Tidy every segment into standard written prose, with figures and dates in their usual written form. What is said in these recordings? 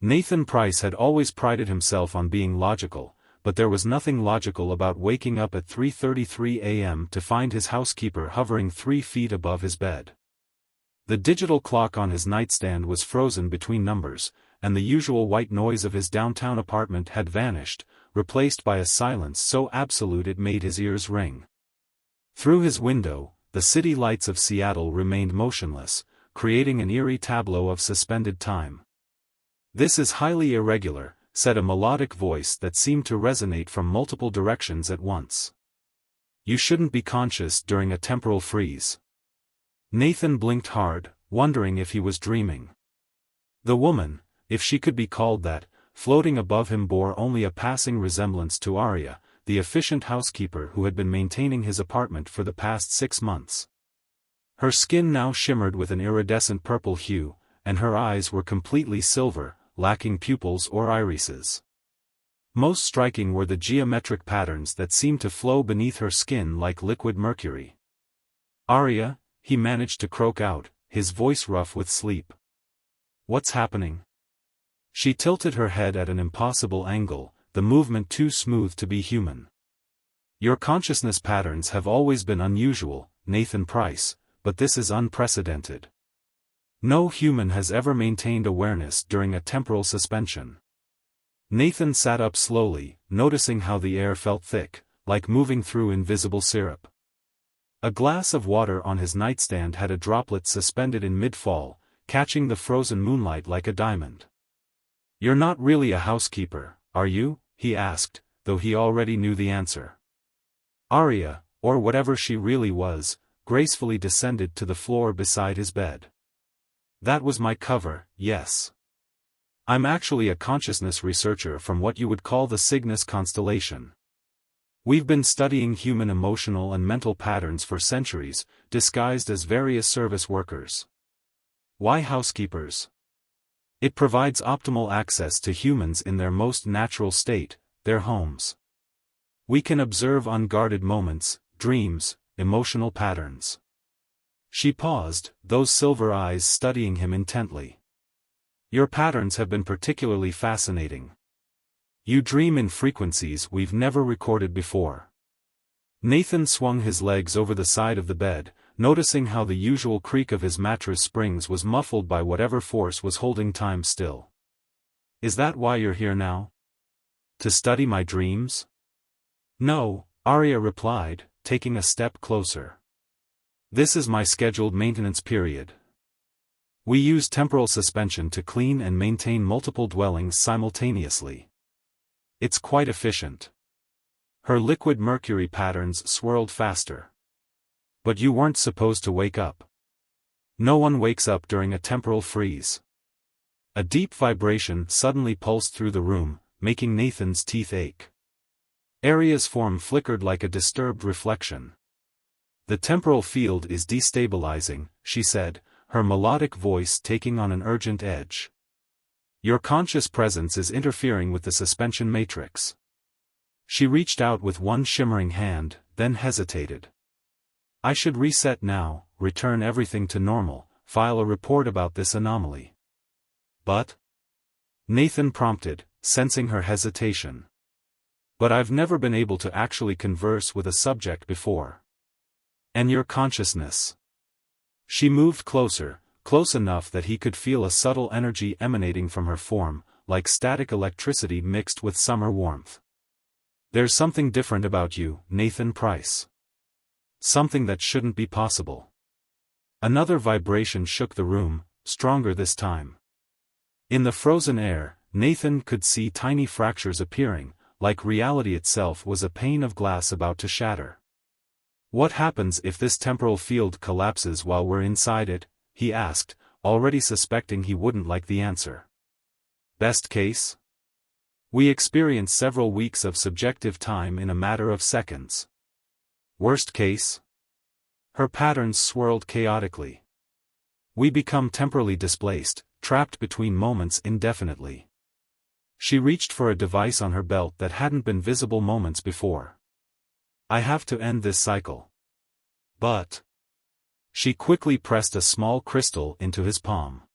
Nathan Price had always prided himself on being logical, but there was nothing logical about waking up at 3:33 a.m. to find his housekeeper hovering 3 feet above his bed. The digital clock on his nightstand was frozen between numbers, and the usual white noise of his downtown apartment had vanished, replaced by a silence so absolute it made his ears ring. Through his window, the city lights of Seattle remained motionless, creating an eerie tableau of suspended time. "This is highly irregular," said a melodic voice that seemed to resonate from multiple directions at once. "You shouldn't be conscious during a temporal freeze." Nathan blinked hard, wondering if he was dreaming. The woman, if she could be called that, floating above him bore only a passing resemblance to Arya, the efficient housekeeper who had been maintaining his apartment for the past 6 months. Her skin now shimmered with an iridescent purple hue, and her eyes were completely silver, lacking pupils or irises. Most striking were the geometric patterns that seemed to flow beneath her skin like liquid mercury. "Arya," he managed to croak out, his voice rough with sleep. "What's happening?" She tilted her head at an impossible angle, the movement too smooth to be human. "Your consciousness patterns have always been unusual, Nathan Price, but this is unprecedented. No human has ever maintained awareness during a temporal suspension." Nathan sat up slowly, noticing how the air felt thick, like moving through invisible syrup. A glass of water on his nightstand had a droplet suspended in mid-fall, catching the frozen moonlight like a diamond. "You're not really a housekeeper, are you?" he asked, though he already knew the answer. Arya, or whatever she really was, gracefully descended to the floor beside his bed. "That was my cover, yes. I'm actually a consciousness researcher from what you would call the Cygnus constellation. We've been studying human emotional and mental patterns for centuries, disguised as various service workers." "Why housekeepers?" "It provides optimal access to humans in their most natural state, their homes. We can observe unguarded moments, dreams, emotional patterns." She paused, those silver eyes studying him intently. "Your patterns have been particularly fascinating. You dream in frequencies we've never recorded before." Nathan swung his legs over the side of the bed, noticing how the usual creak of his mattress springs was muffled by whatever force was holding time still. "Is that why you're here now? To study my dreams?" "No," Arya replied, taking a step closer. "This is my scheduled maintenance period. We use temporal suspension to clean and maintain multiple dwellings simultaneously. It's quite efficient." Her liquid mercury patterns swirled faster. "But you weren't supposed to wake up." "No one wakes up during a temporal freeze." A deep vibration suddenly pulsed through the room, making Nathan's teeth ache. Arya's form flickered like a disturbed reflection. "The temporal field is destabilizing," she said, her melodic voice taking on an urgent edge. "Your conscious presence is interfering with the suspension matrix." She reached out with one shimmering hand, then hesitated. "I should reset now, return everything to normal, file a report about this anomaly." "But?" Nathan prompted, sensing her hesitation. "But I've never been able to actually converse with a subject before." "And your consciousness?" She moved closer, close enough that he could feel a subtle energy emanating from her form, like static electricity mixed with summer warmth. "There's something different about you, Nathan Price. Something that shouldn't be possible." Another vibration shook the room, stronger this time. In the frozen air, Nathan could see tiny fractures appearing, like reality itself was a pane of glass about to shatter. "What happens if this temporal field collapses while we're inside it?" he asked, already suspecting he wouldn't like the answer. "Best case? We experience several weeks of subjective time in a matter of seconds. Worst case?" Her patterns swirled chaotically. "We become temporally displaced, trapped between moments indefinitely." She reached for a device on her belt that hadn't been visible moments before. "I have to end this cycle." "But..." She quickly pressed a small crystal into his palm.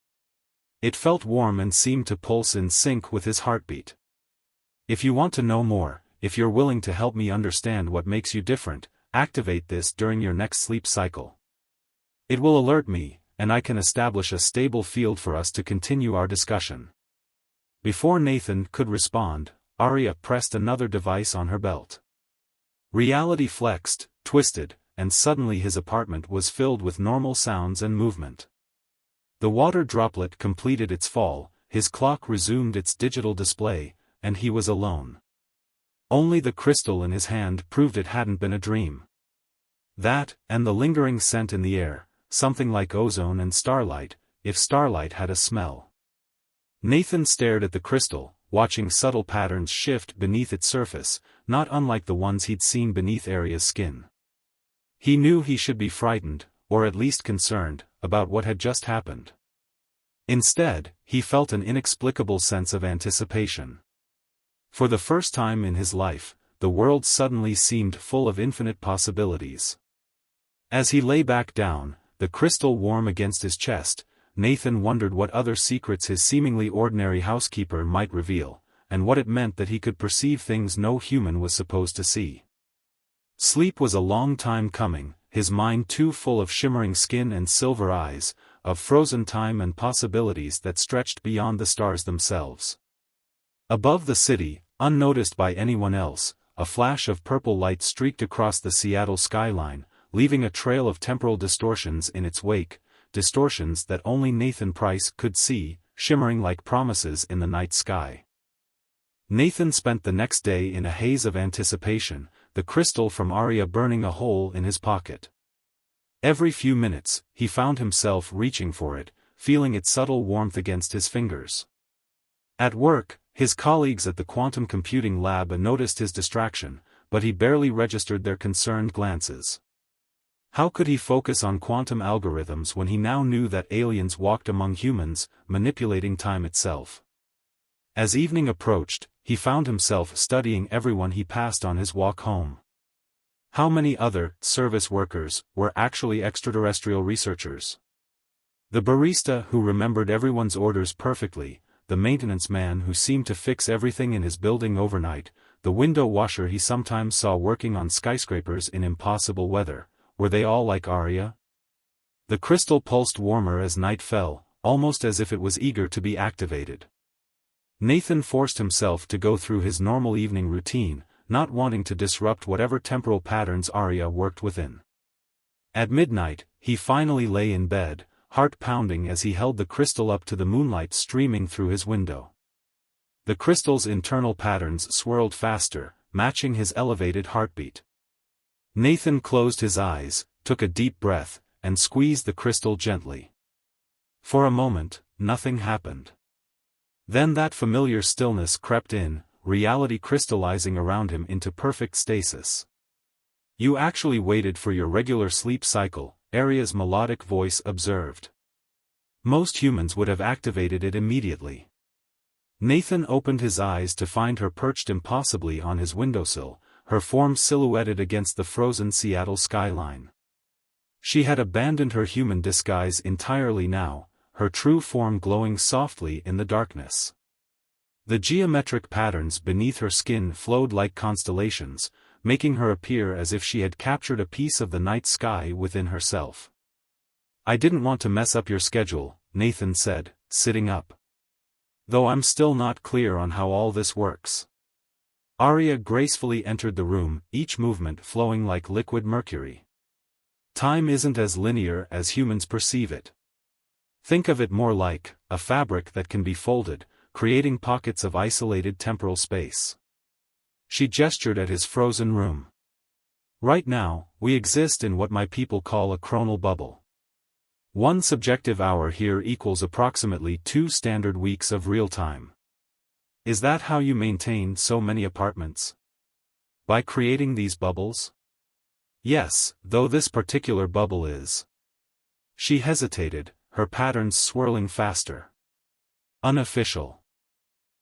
It felt warm and seemed to pulse in sync with his heartbeat. If you want to know more, if you're willing to help me understand what makes you different, activate this during your next sleep cycle. It will alert me, and I can establish a stable field for us to continue our discussion. Before Nathan could respond, Arya pressed another device on her belt. Reality flexed, twisted, and suddenly his apartment was filled with normal sounds and movement. The water droplet completed its fall, his clock resumed its digital display, and he was alone. Only the crystal in his hand proved it hadn't been a dream. That, and the lingering scent in the air, something like ozone and starlight, if starlight had a smell. Nathan stared at the crystal, watching subtle patterns shift beneath its surface, not unlike the ones he'd seen beneath Arya's skin. He knew he should be frightened, or at least concerned, about what had just happened. Instead, he felt an inexplicable sense of anticipation. For the first time in his life, the world suddenly seemed full of infinite possibilities. As he lay back down, the crystal warm against his chest, Nathan wondered what other secrets his seemingly ordinary housekeeper might reveal, and what it meant that he could perceive things no human was supposed to see. Sleep was a long time coming, his mind too full of shimmering skin and silver eyes, of frozen time and possibilities that stretched beyond the stars themselves. Above the city, unnoticed by anyone else, a flash of purple light streaked across the Seattle skyline, leaving a trail of temporal distortions in its wake, distortions that only Nathan Price could see, shimmering like promises in the night sky. Nathan spent the next day in a haze of anticipation, the crystal from Arya burning a hole in his pocket. Every few minutes, he found himself reaching for it, feeling its subtle warmth against his fingers. At work, his colleagues at the quantum computing lab noticed his distraction, but he barely registered their concerned glances. How could he focus on quantum algorithms when he now knew that aliens walked among humans, manipulating time itself? As evening approached, he found himself studying everyone he passed on his walk home. How many other service workers were actually extraterrestrial researchers? The barista who remembered everyone's orders perfectly, the maintenance man who seemed to fix everything in his building overnight, the window washer he sometimes saw working on skyscrapers in impossible weather, were they all like Arya? The crystal pulsed warmer as night fell, almost as if it was eager to be activated. Nathan forced himself to go through his normal evening routine, not wanting to disrupt whatever temporal patterns Arya worked within. At midnight, he finally lay in bed, heart pounding as he held the crystal up to the moonlight streaming through his window. The crystal's internal patterns swirled faster, matching his elevated heartbeat. Nathan closed his eyes, took a deep breath, and squeezed the crystal gently. For a moment, nothing happened. Then that familiar stillness crept in, reality crystallizing around him into perfect stasis. "You actually waited for your regular sleep cycle," Arya's melodic voice observed. "Most humans would have activated it immediately." Nathan opened his eyes to find her perched impossibly on his windowsill, her form silhouetted against the frozen Seattle skyline. She had abandoned her human disguise entirely now, her true form glowing softly in the darkness. The geometric patterns beneath her skin flowed like constellations, making her appear as if she had captured a piece of the night sky within herself. "I didn't want to mess up your schedule," Nathan said, sitting up. "Though I'm still not clear on how all this works." Arya gracefully entered the room, each movement flowing like liquid mercury. "Time isn't as linear as humans perceive it. Think of it more like a fabric that can be folded, creating pockets of isolated temporal space." She gestured at his frozen room. "Right now, we exist in what my people call a chronal bubble. One subjective hour here equals approximately 2 standard weeks of real time. Is that how you maintain so many apartments? By creating these bubbles?" "Yes, though this particular bubble is." She hesitated, her patterns swirling faster. "Unofficial.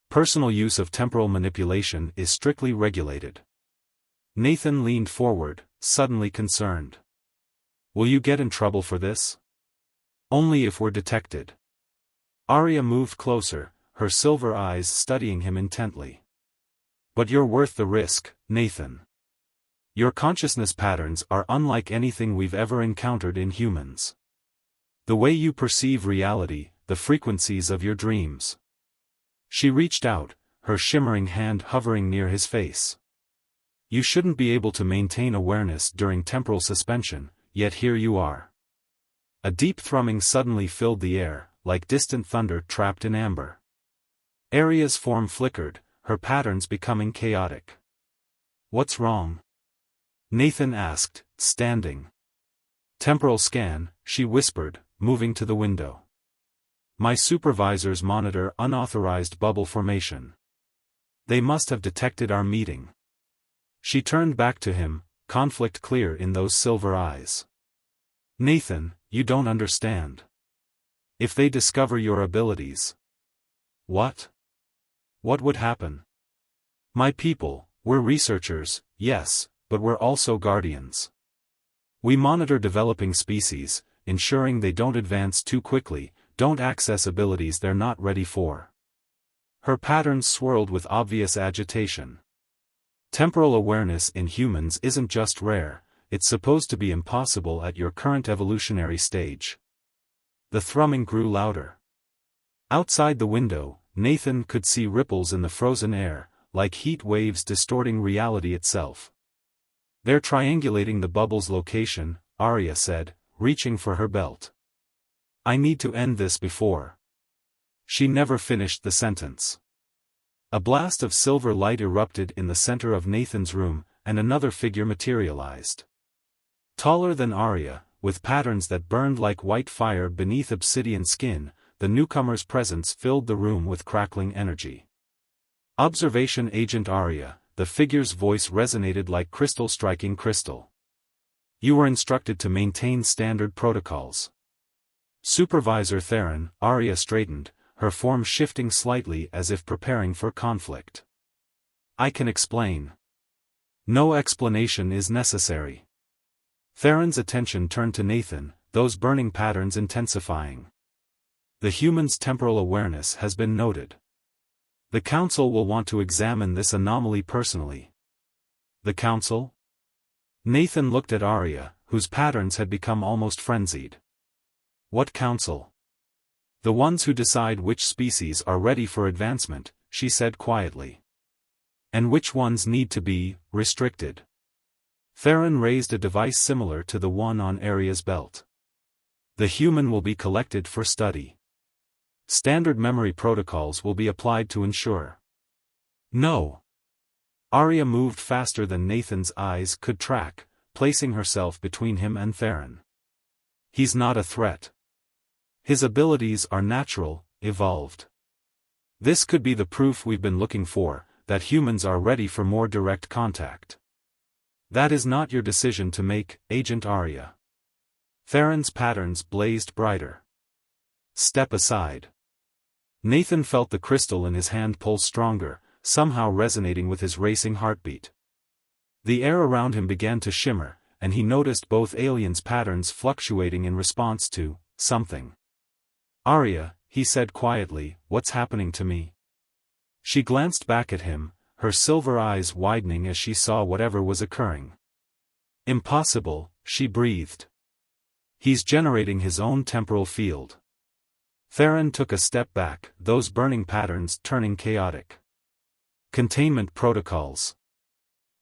Personal use of temporal manipulation is strictly regulated." Nathan leaned forward, suddenly concerned. "Will you get in trouble for this?" "Only if we're detected." Arya moved closer, her silver eyes studying him intently. But you're worth the risk, Nathan. Your consciousness patterns are unlike anything we've ever encountered in humans. The way you perceive reality, the frequencies of your dreams. She reached out, her shimmering hand hovering near his face. You shouldn't be able to maintain awareness during temporal suspension, yet here you are. A deep thrumming suddenly filled the air, like distant thunder trapped in amber. Arya's form flickered, her patterns becoming chaotic. What's wrong? Nathan asked, standing. Temporal scan, she whispered, moving to the window. My supervisors monitor unauthorized bubble formation. They must have detected our meeting. She turned back to him, conflict clear in those silver eyes. Nathan, you don't understand. If they discover your abilities. What? What would happen? My people, we're researchers, yes, but we're also guardians. We monitor developing species, ensuring they don't advance too quickly, don't access abilities they're not ready for. Her patterns swirled with obvious agitation. Temporal awareness in humans isn't just rare, it's supposed to be impossible at your current evolutionary stage. The thrumming grew louder. Outside the window, Nathan could see ripples in the frozen air, like heat waves distorting reality itself. They're triangulating the bubble's location, Arya said, reaching for her belt. I need to end this before. She never finished the sentence. A blast of silver light erupted in the center of Nathan's room, and another figure materialized. Taller than Arya, with patterns that burned like white fire beneath obsidian skin, the newcomer's presence filled the room with crackling energy. Observation Agent Arya, the figure's voice resonated like crystal striking crystal. You were instructed to maintain standard protocols. Supervisor Theron, Arya straightened, her form shifting slightly as if preparing for conflict. I can explain. No explanation is necessary. Theron's attention turned to Nathan, those burning patterns intensifying. The human's temporal awareness has been noted. The Council will want to examine this anomaly personally. The Council? Nathan looked at Arya, whose patterns had become almost frenzied. What Council? The ones who decide which species are ready for advancement, she said quietly. And which ones need to be restricted. Theron raised a device similar to the one on Arya's belt. The human will be collected for study. Standard memory protocols will be applied to ensure. No. Arya moved faster than Nathan's eyes could track, placing herself between him and Theron. He's not a threat. His abilities are natural, evolved. This could be the proof we've been looking for, that humans are ready for more direct contact. That is not your decision to make, Agent Arya. Theron's patterns blazed brighter. Step aside. Nathan felt the crystal in his hand pulse stronger, somehow resonating with his racing heartbeat. The air around him began to shimmer, and he noticed both aliens' patterns fluctuating in response to something. Arya, he said quietly, what's happening to me? She glanced back at him, her silver eyes widening as she saw whatever was occurring. Impossible, she breathed. He's generating his own temporal field. Theron took a step back, those burning patterns turning chaotic. Containment protocols.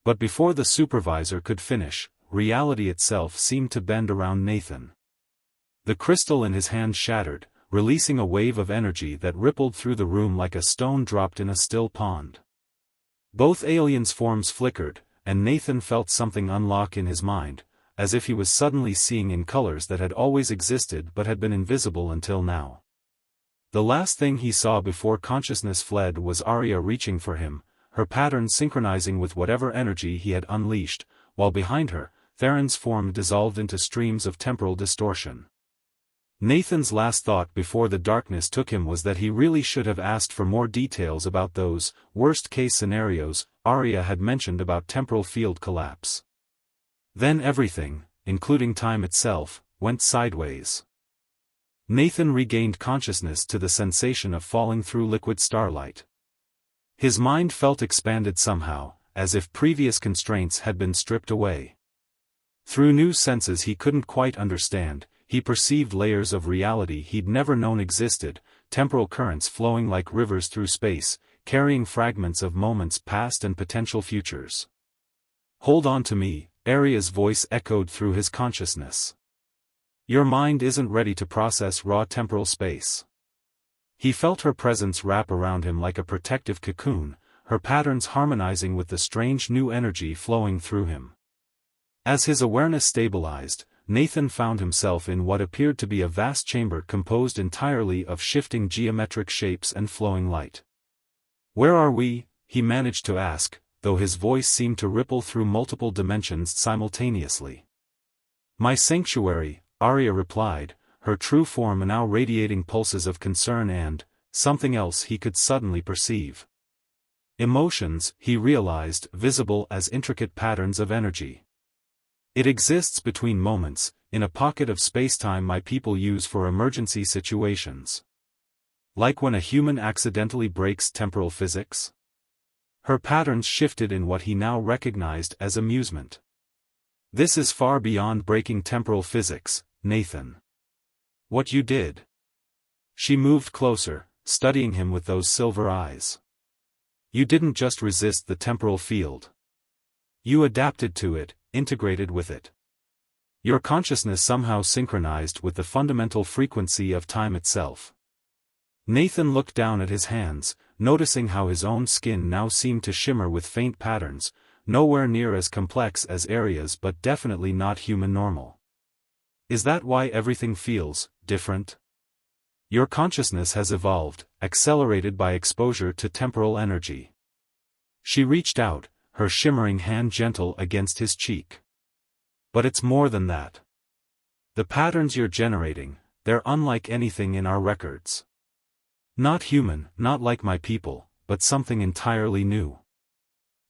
But before the supervisor could finish, reality itself seemed to bend around Nathan. The crystal in his hand shattered, releasing a wave of energy that rippled through the room like a stone dropped in a still pond. Both aliens' forms flickered, and Nathan felt something unlock in his mind, as if he was suddenly seeing in colors that had always existed but had been invisible until now. The last thing he saw before consciousness fled was Arya reaching for him, her pattern synchronizing with whatever energy he had unleashed, while behind her, Theron's form dissolved into streams of temporal distortion. Nathan's last thought before the darkness took him was that he really should have asked for more details about those worst-case scenarios Arya had mentioned about temporal field collapse. Then everything, including time itself, went sideways. Nathan regained consciousness to the sensation of falling through liquid starlight. His mind felt expanded somehow, as if previous constraints had been stripped away. Through new senses he couldn't quite understand, he perceived layers of reality he'd never known existed, temporal currents flowing like rivers through space, carrying fragments of moments past and potential futures. "Hold on to me," Aria's voice echoed through his consciousness. "Your mind isn't ready to process raw temporal space." He felt her presence wrap around him like a protective cocoon, her patterns harmonizing with the strange new energy flowing through him. As his awareness stabilized, Nathan found himself in what appeared to be a vast chamber composed entirely of shifting geometric shapes and flowing light. "Where are we?" he managed to ask, though his voice seemed to ripple through multiple dimensions simultaneously. "My sanctuary," Aria replied, her true form now radiating pulses of concern and something else he could suddenly perceive. Emotions, he realized, visible as intricate patterns of energy. "It exists between moments, in a pocket of spacetime my people use for emergency situations. Like when a human accidentally breaks temporal physics?" Her patterns shifted in what he now recognized as amusement. "This is far beyond breaking temporal physics, Nathan. What you did." She moved closer, studying him with those silver eyes. "You didn't just resist the temporal field. You adapted to it, integrated with it. Your consciousness somehow synchronized with the fundamental frequency of time itself." Nathan looked down at his hands, noticing how his own skin now seemed to shimmer with faint patterns, nowhere near as complex as Aria's but definitely not human normal. "Is that why everything feels different? Your consciousness has evolved, accelerated by exposure to temporal energy." She reached out, her shimmering hand gentle against his cheek. "But it's more than that. The patterns you're generating, they're unlike anything in our records. Not human, not like my people, but something entirely new."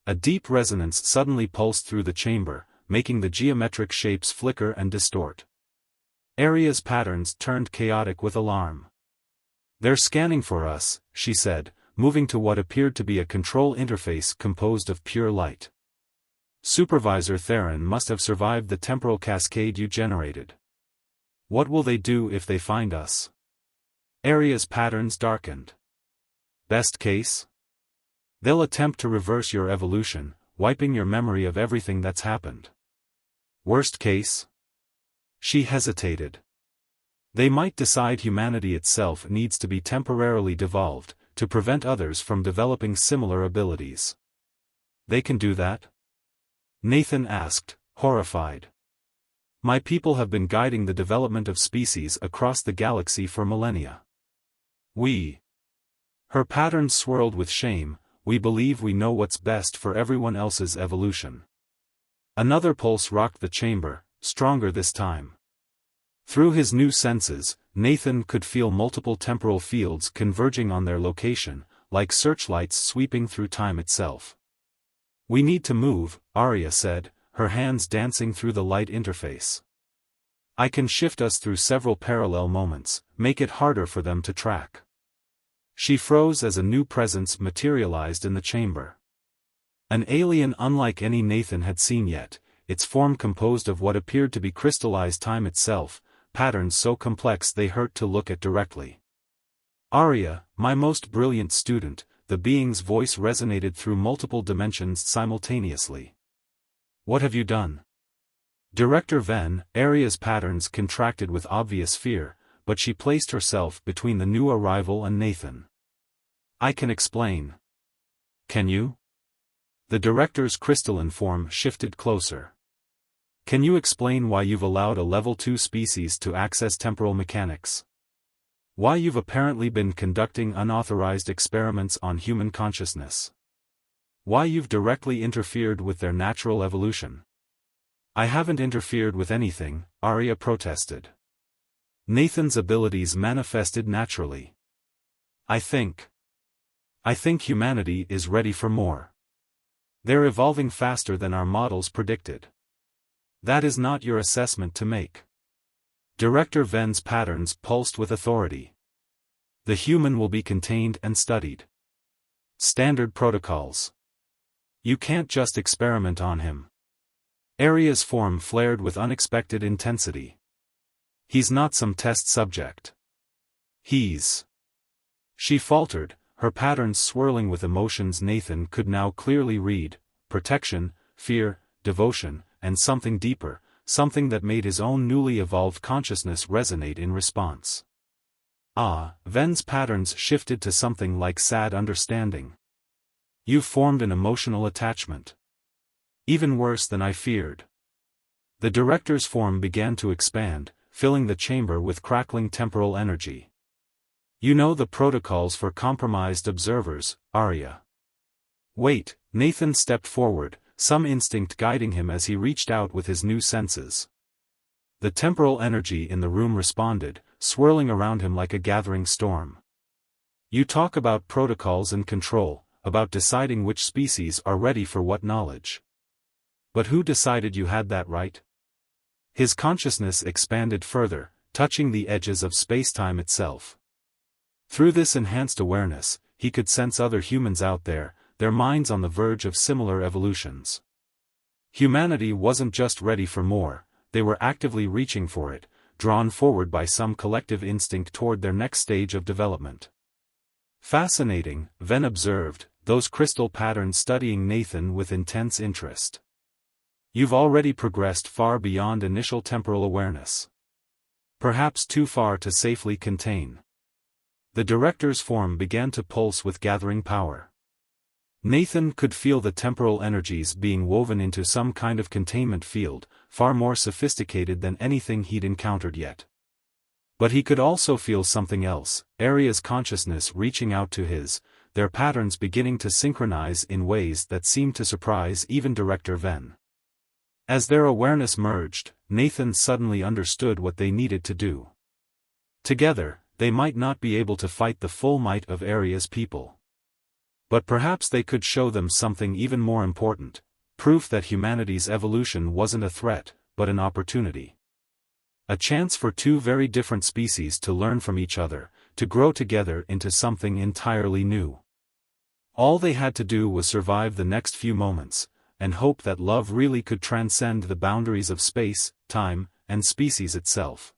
A deep resonance suddenly pulsed through the chamber, making the geometric shapes flicker and distort. Aria's patterns turned chaotic with alarm. "They're scanning for us," she said, moving to what appeared to be a control interface composed of pure light. "Supervisor Theron must have survived the temporal cascade you generated. What will they do if they find us?" Aria's patterns darkened. "Best case? They'll attempt to reverse your evolution, wiping your memory of everything that's happened. Worst case?" She hesitated. "They might decide humanity itself needs to be temporarily devolved, to prevent others from developing similar abilities." "They can do that?" Nathan asked, horrified. "My people have been guiding the development of species across the galaxy for millennia. Her patterns swirled with shame. "We believe we know what's best for everyone else's evolution." Another pulse rocked the chamber, stronger this time. Through his new senses, Nathan could feel multiple temporal fields converging on their location, like searchlights sweeping through time itself. "We need to move," Aria said, her hands dancing through the light interface. "I can shift us through several parallel moments, make it harder for them to track." She froze as a new presence materialized in the chamber. An alien unlike any Nathan had seen yet, its form composed of what appeared to be crystallized time itself, patterns so complex they hurt to look at directly. "Aria, my most brilliant student," the being's voice resonated through multiple dimensions simultaneously. "What have you done?" Director Venn, Aria's patterns contracted with obvious fear, but she placed herself between the new arrival and Nathan. "I can explain." "Can you?" The director's crystalline form shifted closer. "Can you explain why you've allowed a level 2 species to access temporal mechanics? Why you've apparently been conducting unauthorized experiments on human consciousness? Why you've directly interfered with their natural evolution?" "I haven't interfered with anything," Aria protested. Nathan's abilities manifested naturally. I think humanity is ready for more. They're evolving faster than our models predicted." "That is not your assessment to make." Director Ven's patterns pulsed with authority. The human will be contained and studied. Standard protocols. You can't just experiment on him. Aria's form flared with unexpected intensity. He's not some test subject. He's... She faltered, her patterns swirling with emotions Nathan could now clearly read: protection, fear, devotion, and something deeper, something that made his own newly evolved consciousness resonate in response. Ven's patterns shifted to something like sad understanding. You've formed an emotional attachment. Even worse than I feared. The director's form began to expand, filling the chamber with crackling temporal energy. You know the protocols for compromised observers, Aria. Wait, Nathan stepped forward, some instinct guiding him as he reached out with his new senses. The temporal energy in the room responded, swirling around him like a gathering storm. You talk about protocols and control, about deciding which species are ready for what knowledge. But who decided you had that right? His consciousness expanded further, touching the edges of space-time itself. Through this enhanced awareness, he could sense other humans out there, their minds on the verge of similar evolutions. Humanity wasn't just ready for more, they were actively reaching for it, drawn forward by some collective instinct toward their next stage of development. Fascinating, Ven observed, those crystal patterns studying Nathan with intense interest. You've already progressed far beyond initial temporal awareness. Perhaps too far to safely contain. The director's form began to pulse with gathering power. Nathan could feel the temporal energies being woven into some kind of containment field, far more sophisticated than anything he'd encountered yet. But he could also feel something else, Aria's consciousness reaching out to his, their patterns beginning to synchronize in ways that seemed to surprise even Director Ven. As their awareness merged, Nathan suddenly understood what they needed to do. Together, they might not be able to fight the full might of Aria's people. But perhaps they could show them something even more important, proof that humanity's evolution wasn't a threat, but an opportunity. A chance for two very different species to learn from each other, to grow together into something entirely new. All they had to do was survive the next few moments, and hope that love really could transcend the boundaries of space, time, and species itself.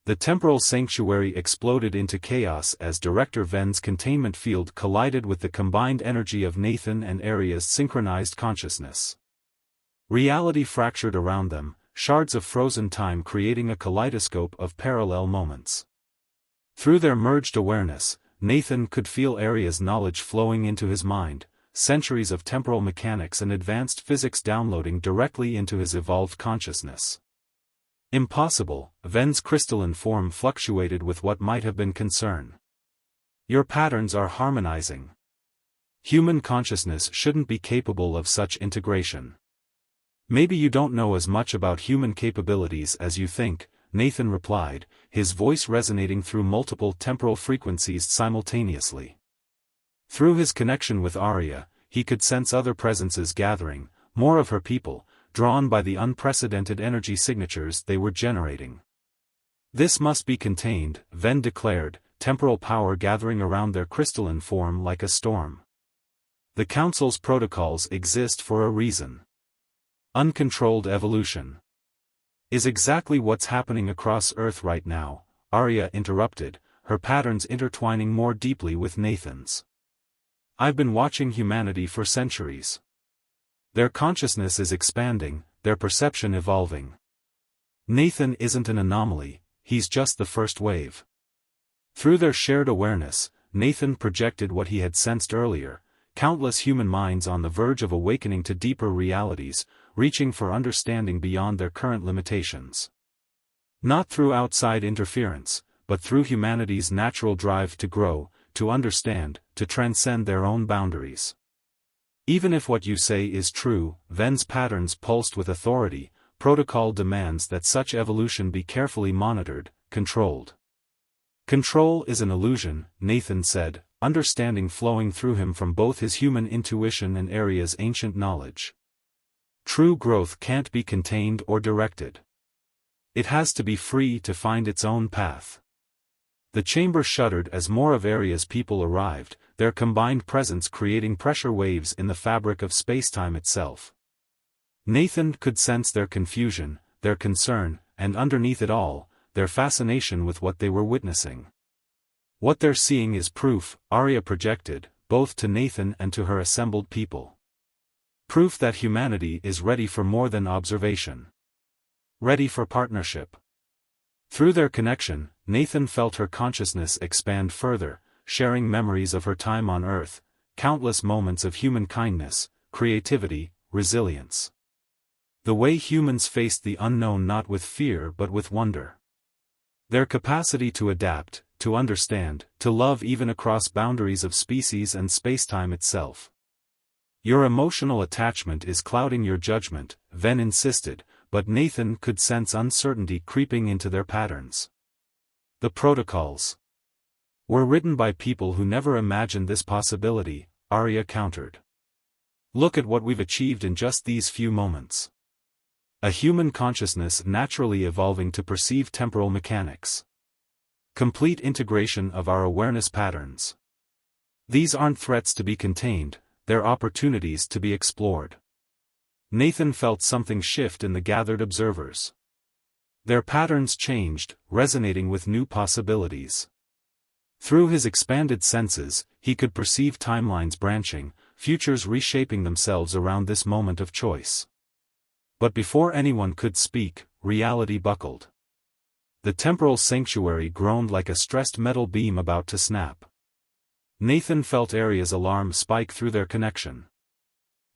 The temporal sanctuary exploded into chaos as Director Ven's containment field collided with the combined energy of Nathan and Aria's synchronized consciousness. Reality fractured around them, shards of frozen time creating a kaleidoscope of parallel moments. Through their merged awareness, Nathan could feel Aria's knowledge flowing into his mind, centuries of temporal mechanics and advanced physics downloading directly into his evolved consciousness. Impossible, Ven's crystalline form fluctuated with what might have been concern. Your patterns are harmonizing. Human consciousness shouldn't be capable of such integration. Maybe you don't know as much about human capabilities as you think, Nathan replied, his voice resonating through multiple temporal frequencies simultaneously. Through his connection with Aria, he could sense other presences gathering, more of her people, drawn by the unprecedented energy signatures they were generating. This must be contained, Ven declared, temporal power gathering around their crystalline form like a storm. The Council's protocols exist for a reason. Uncontrolled evolution is exactly what's happening across Earth right now, Aria interrupted, her patterns intertwining more deeply with Nathan's. I've been watching humanity for centuries. Their consciousness is expanding, their perception evolving. Nathan isn't an anomaly, he's just the first wave. Through their shared awareness, Nathan projected what he had sensed earlier, countless human minds on the verge of awakening to deeper realities, reaching for understanding beyond their current limitations. Not through outside interference, but through humanity's natural drive to grow, to understand, to transcend their own boundaries. Even if what you say is true, Ven's patterns pulsed with authority, protocol demands that such evolution be carefully monitored, controlled. Control is an illusion, Nathan said, understanding flowing through him from both his human intuition and Aria's ancient knowledge. True growth can't be contained or directed. It has to be free to find its own path. The chamber shuddered as more of Aria's people arrived, their combined presence creating pressure waves in the fabric of spacetime itself. Nathan could sense their confusion, their concern, and underneath it all, their fascination with what they were witnessing. What they're seeing is proof, Aria projected, both to Nathan and to her assembled people. Proof that humanity is ready for more than observation. Ready for partnership. Through their connection, Nathan felt her consciousness expand further, sharing memories of her time on Earth, countless moments of human kindness, creativity, resilience. The way humans faced the unknown not with fear but with wonder. Their capacity to adapt, to understand, to love even across boundaries of species and spacetime itself. Your emotional attachment is clouding your judgment, Ven insisted, but Nathan could sense uncertainty creeping into their patterns. The protocols were written by people who never imagined this possibility, Aria countered. Look at what we've achieved in just these few moments. A human consciousness naturally evolving to perceive temporal mechanics. Complete integration of our awareness patterns. These aren't threats to be contained, they're opportunities to be explored. Nathan felt something shift in the gathered observers. Their patterns changed, resonating with new possibilities. Through his expanded senses, he could perceive timelines branching, futures reshaping themselves around this moment of choice. But before anyone could speak, reality buckled. The temporal sanctuary groaned like a stressed metal beam about to snap. Nathan felt Aria's alarm spike through their connection.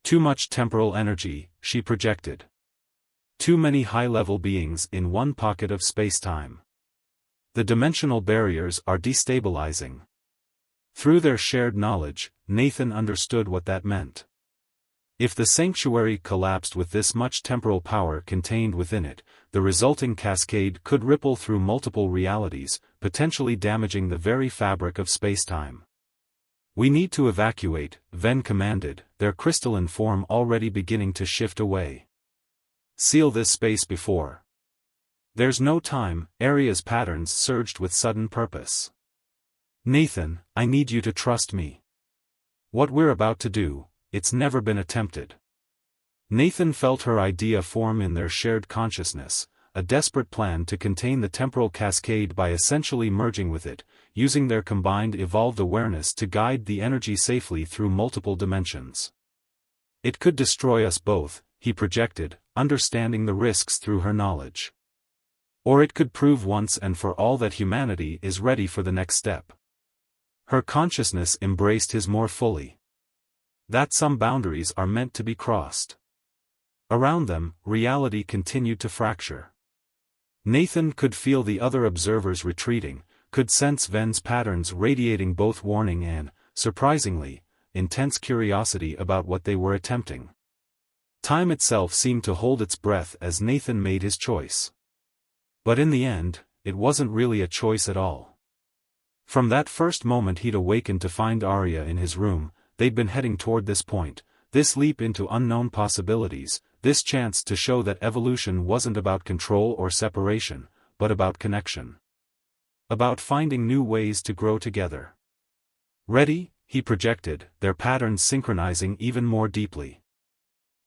Too much temporal energy, she projected. Too many high-level beings in one pocket of space-time. The dimensional barriers are destabilizing. Through their shared knowledge, Nathan understood what that meant. If the sanctuary collapsed with this much temporal power contained within it, the resulting cascade could ripple through multiple realities, potentially damaging the very fabric of spacetime. We need to evacuate, Ven commanded, their crystalline form already beginning to shift away. Seal this space before. There's no time, Aria's patterns surged with sudden purpose. Nathan, I need you to trust me. What we're about to do, it's never been attempted. Nathan felt her idea form in their shared consciousness, a desperate plan to contain the temporal cascade by essentially merging with it, using their combined evolved awareness to guide the energy safely through multiple dimensions. It could destroy us both, he projected, understanding the risks through her knowledge. Or it could prove once and for all that humanity is ready for the next step. Her consciousness embraced his more fully. That some boundaries are meant to be crossed. Around them, reality continued to fracture. Nathan could feel the other observers retreating, could sense Ven's patterns radiating both warning and, surprisingly, intense curiosity about what they were attempting. Time itself seemed to hold its breath as Nathan made his choice. But in the end, it wasn't really a choice at all. From that first moment he'd awakened to find Aria in his room, they'd been heading toward this point, this leap into unknown possibilities, this chance to show that evolution wasn't about control or separation, but about connection. About finding new ways to grow together. Ready, he projected, their patterns synchronizing even more deeply.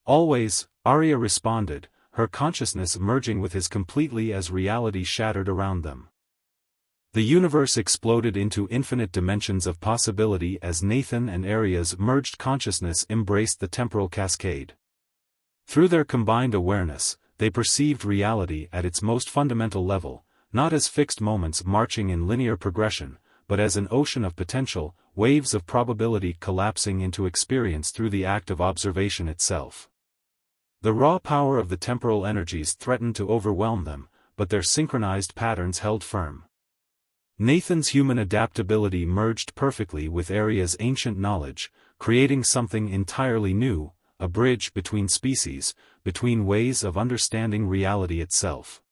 Always, Aria responded, her consciousness merging with his completely as reality shattered around them. The universe exploded into infinite dimensions of possibility as Nathan and Aria's merged consciousness embraced the temporal cascade. Through their combined awareness, they perceived reality at its most fundamental level, not as fixed moments marching in linear progression, but as an ocean of potential, waves of probability collapsing into experience through the act of observation itself. The raw power of the temporal energies threatened to overwhelm them, but their synchronized patterns held firm. Nathan's human adaptability merged perfectly with Aria's ancient knowledge, creating something entirely new, a bridge between species, between ways of understanding reality itself.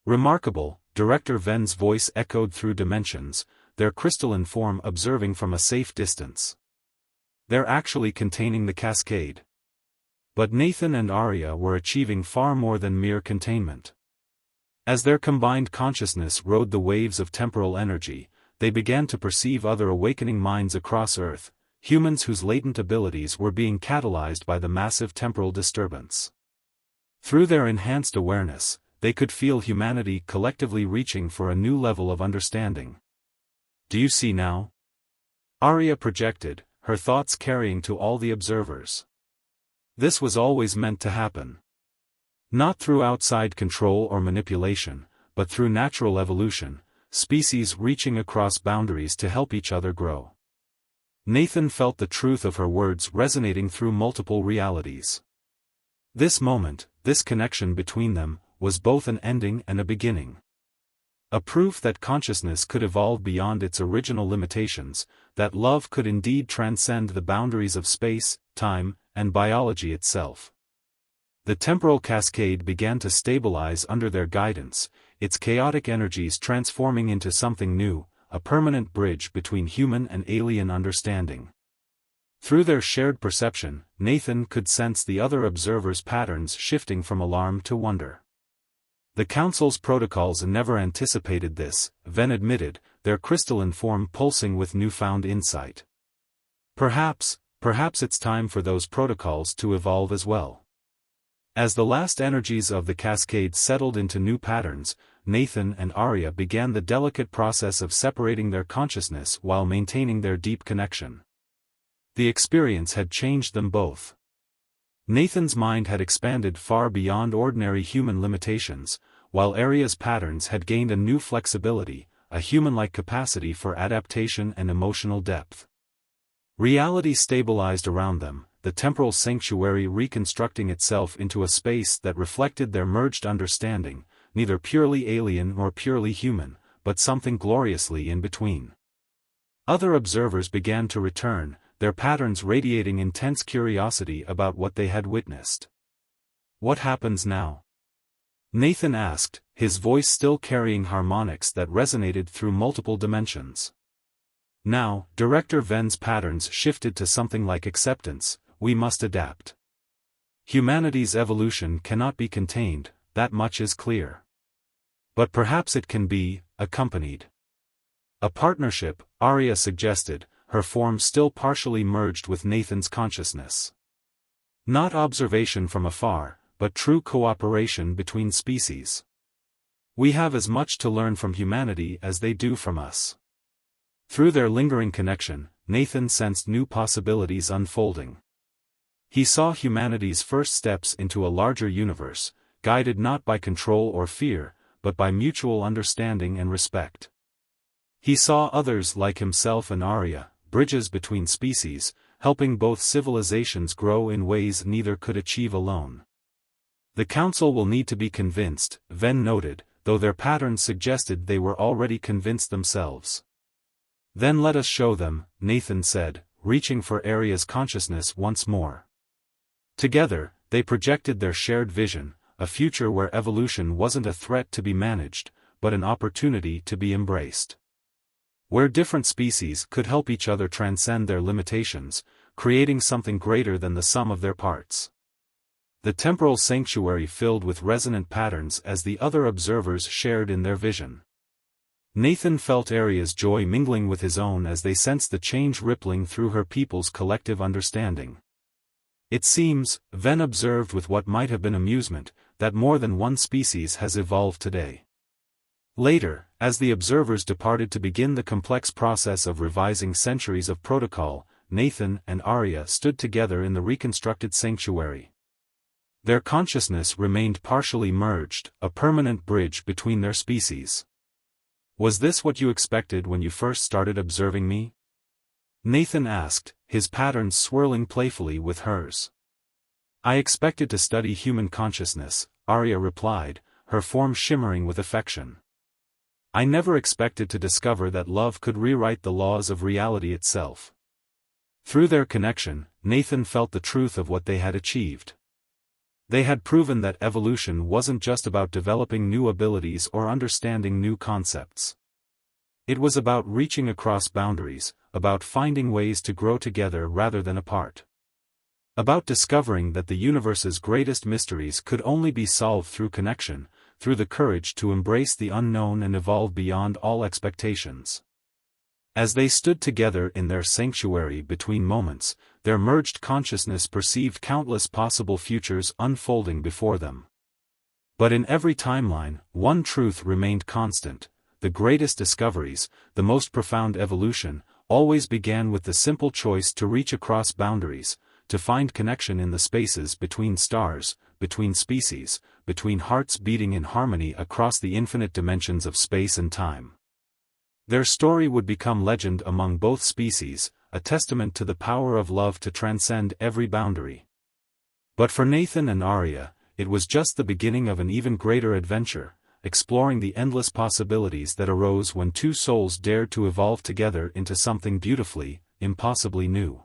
Remarkable, Director Ven's voice echoed through dimensions, their crystalline form observing from a safe distance. They're actually containing the cascade. But Nathan and Aria were achieving far more than mere containment. As their combined consciousness rode the waves of temporal energy, they began to perceive other awakening minds across Earth, humans whose latent abilities were being catalyzed by the massive temporal disturbance. Through their enhanced awareness, they could feel humanity collectively reaching for a new level of understanding. "Do you see now?" Arya projected, her thoughts carrying to all the observers. This was always meant to happen. Not through outside control or manipulation, but through natural evolution, species reaching across boundaries to help each other grow. Nathan felt the truth of her words resonating through multiple realities. This moment, this connection between them, was both an ending and a beginning. A proof that consciousness could evolve beyond its original limitations, that love could indeed transcend the boundaries of space, time, and biology itself. The temporal cascade began to stabilize under their guidance, its chaotic energies transforming into something new, a permanent bridge between human and alien understanding. Through their shared perception, Nathan could sense the other observers' patterns shifting from alarm to wonder. The Council's protocols never anticipated this, Ven admitted, their crystalline form pulsing with newfound insight. Perhaps it's time for those protocols to evolve as well. As the last energies of the cascade settled into new patterns, Nathan and Arya began the delicate process of separating their consciousness while maintaining their deep connection. The experience had changed them both. Nathan's mind had expanded far beyond ordinary human limitations, while Arya's patterns had gained a new flexibility, a human-like capacity for adaptation and emotional depth. Reality stabilized around them, the temporal sanctuary reconstructing itself into a space that reflected their merged understanding, neither purely alien nor purely human, but something gloriously in between. Other observers began to return, their patterns radiating intense curiosity about what they had witnessed. "What happens now?" Nathan asked, his voice still carrying harmonics that resonated through multiple dimensions. Now, Director Ven's patterns shifted to something like acceptance. "We must adapt. Humanity's evolution cannot be contained, that much is clear. But perhaps it can be accompanied." "A partnership," Arya suggested, her form still partially merged with Nathan's consciousness. "Not observation from afar, but true cooperation between species. We have as much to learn from humanity as they do from us." Through their lingering connection, Nathan sensed new possibilities unfolding. He saw humanity's first steps into a larger universe, guided not by control or fear, but by mutual understanding and respect. He saw others like himself and Arya, bridges between species, helping both civilizations grow in ways neither could achieve alone. "The Council will need to be convinced," Ven noted, though their patterns suggested they were already convinced themselves. "Then let us show them," Nathan said, reaching for Arya's consciousness once more. Together, they projected their shared vision, a future where evolution wasn't a threat to be managed, but an opportunity to be embraced. Where different species could help each other transcend their limitations, creating something greater than the sum of their parts. The temporal sanctuary filled with resonant patterns as the other observers shared in their vision. Nathan felt Arya's joy mingling with his own as they sensed the change rippling through her people's collective understanding. "It seems," Ven observed with what might have been amusement, "that more than one species has evolved today." Later, as the observers departed to begin the complex process of revising centuries of protocol, Nathan and Arya stood together in the reconstructed sanctuary. Their consciousness remained partially merged, a permanent bridge between their species. "Was this what you expected when you first started observing me?" Nathan asked, his patterns swirling playfully with hers. "I expected to study human consciousness," Arya replied, her form shimmering with affection. "I never expected to discover that love could rewrite the laws of reality itself." Through their connection, Nathan felt the truth of what they had achieved. They had proven that evolution wasn't just about developing new abilities or understanding new concepts. It was about reaching across boundaries, about finding ways to grow together rather than apart. About discovering that the universe's greatest mysteries could only be solved through connection, through the courage to embrace the unknown and evolve beyond all expectations. As they stood together in their sanctuary between moments, their merged consciousness perceived countless possible futures unfolding before them. But in every timeline, one truth remained constant: the greatest discoveries, the most profound evolution, always began with the simple choice to reach across boundaries, to find connection in the spaces between stars, between species, between hearts beating in harmony across the infinite dimensions of space and time. Their story would become legend among both species, a testament to the power of love to transcend every boundary. But for Nathan and Arya, it was just the beginning of an even greater adventure, exploring the endless possibilities that arose when two souls dared to evolve together into something beautifully, impossibly new.